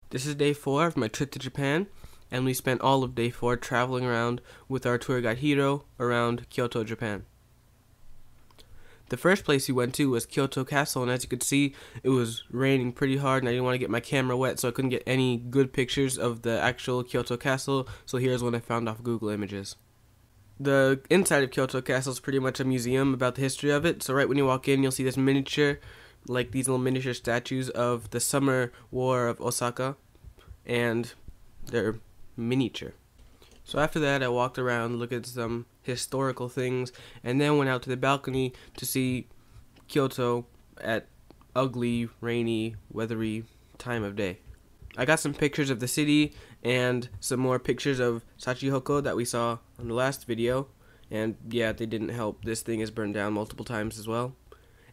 This is day 4 of my trip to Japan, and we spent all of day 4 traveling around with our tour guide Hiro around Kyoto, Japan. The first place we went to was Kyoto Castle, and as you could see, it was raining pretty hard, and I didn't want to get my camera wet, so I couldn't get any good pictures of the actual Kyoto Castle, so here's one I found off Google Images. The inside of Kyoto Castle is pretty much a museum about the history of it, so right when you walk in, you'll see this miniature, like these little miniature statues of the Summer War of Osaka, and they're miniature. So after that, I walked around, looked at some historical things, and then went out to the balcony to see Kyoto at ugly, rainy, weathery time of day. I got some pictures of the city and some more pictures of Shachihoko that we saw on the last video, and yeah, they didn't help. This thing is burned down multiple times as well.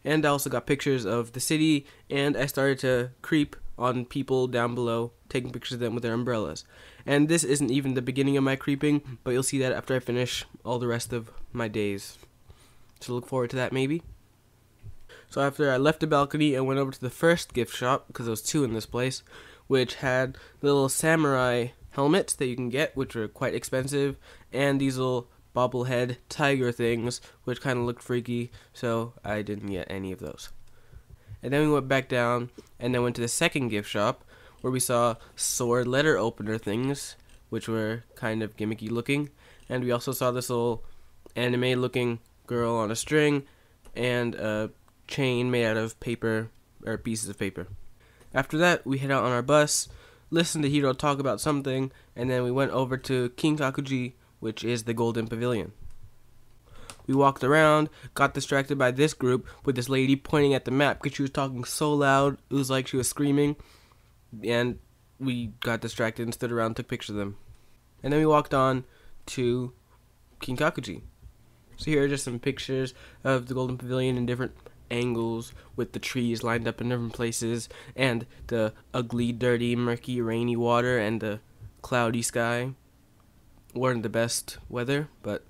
And I also got pictures of the city, and I started to creep on people down below, taking pictures of them with their umbrellas. And this isn't even the beginning of my creeping, but you'll see that after I finish all the rest of my days. So look forward to that maybe. So after I left the balcony, I went over to the first gift shop, because there was 2 in this place, which had little samurai helmets that you can get, which are quite expensive, and these little bobblehead tiger things, which kind of looked freaky, so I didn't get any of those. And then we went back down, and then went to the second gift shop, where we saw sword letter opener things, which were kind of gimmicky looking, and we also saw this little anime looking girl on a string, and a chain made out of paper, or pieces of paper. After that, we head out on our bus, listened to Hiro talk about something, and then we went over to Kinkakuji, which is the Golden Pavilion. We walked around, got distracted by this group with this lady pointing at the map because she was talking so loud, it was like she was screaming, and we got distracted and stood around and took pictures of them. And then we walked on to Kinkakuji. So here are just some pictures of the Golden Pavilion in different angles, with the trees lined up in different places, and the ugly, dirty, murky, rainy water, and the cloudy sky. Weren't the best weather, but...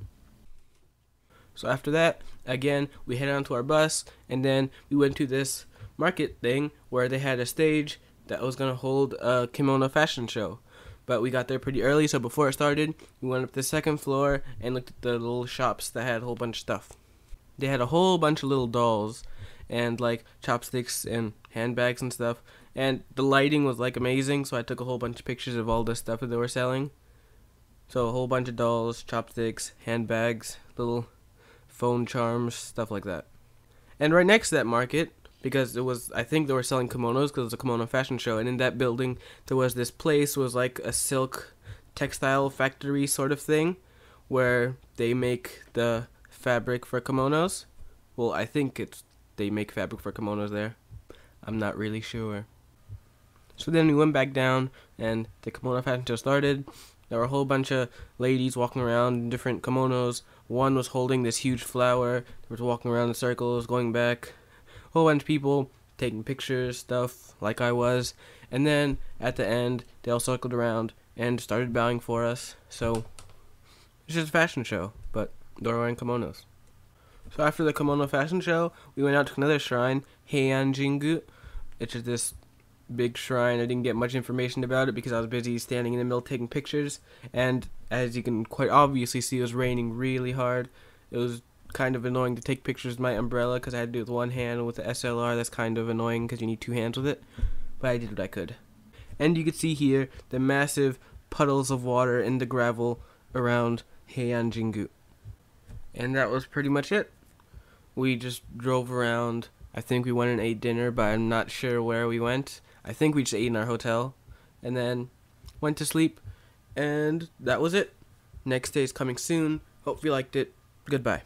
So after that, again, we headed onto our bus, and then we went to this market thing where they had a stage that was going to hold a kimono fashion show. But we got there pretty early, so before it started, we went up to the second floor and looked at the little shops that had a whole bunch of stuff. They had a whole bunch of little dolls, and like chopsticks and handbags and stuff, and the lighting was like amazing, so I took a whole bunch of pictures of all the stuff that they were selling. So a whole bunch of dolls, chopsticks, handbags, little phone charms, stuff like that. And right next to that market, because it was, I think they were selling kimonos because it was a kimono fashion show, and in that building there was this place, was like a silk textile factory sort of thing, where they make the fabric for kimonos. Well, I think they make fabric for kimonos there. I'm not really sure. So then we went back down, and the kimono fashion show started. There were a whole bunch of ladies walking around in different kimonos. One was holding this huge flower. They were walking around in circles, going back. A whole bunch of people taking pictures, stuff, like I was. And then, at the end, they all circled around and started bowing for us. So, it's just a fashion show, but they were wearing kimonos. So after the kimono fashion show, we went out to another shrine, Heian Jingu. It's just this big shrine. I didn't get much information about it because I was busy standing in the middle taking pictures, and as you can quite obviously see, it was raining really hard. It was kind of annoying to take pictures with my umbrella because I had to do it with one hand. With the SLR, that's kind of annoying because you need 2 hands with it, but I did what I could. And you can see here the massive puddles of water in the gravel around Heian Jingu. And that was pretty much it. We just drove around. I think we went and ate dinner, but I'm not sure where we went. I think we just ate in our hotel, and then went to sleep, and that was it. Next day is coming soon. Hope you liked it. Goodbye.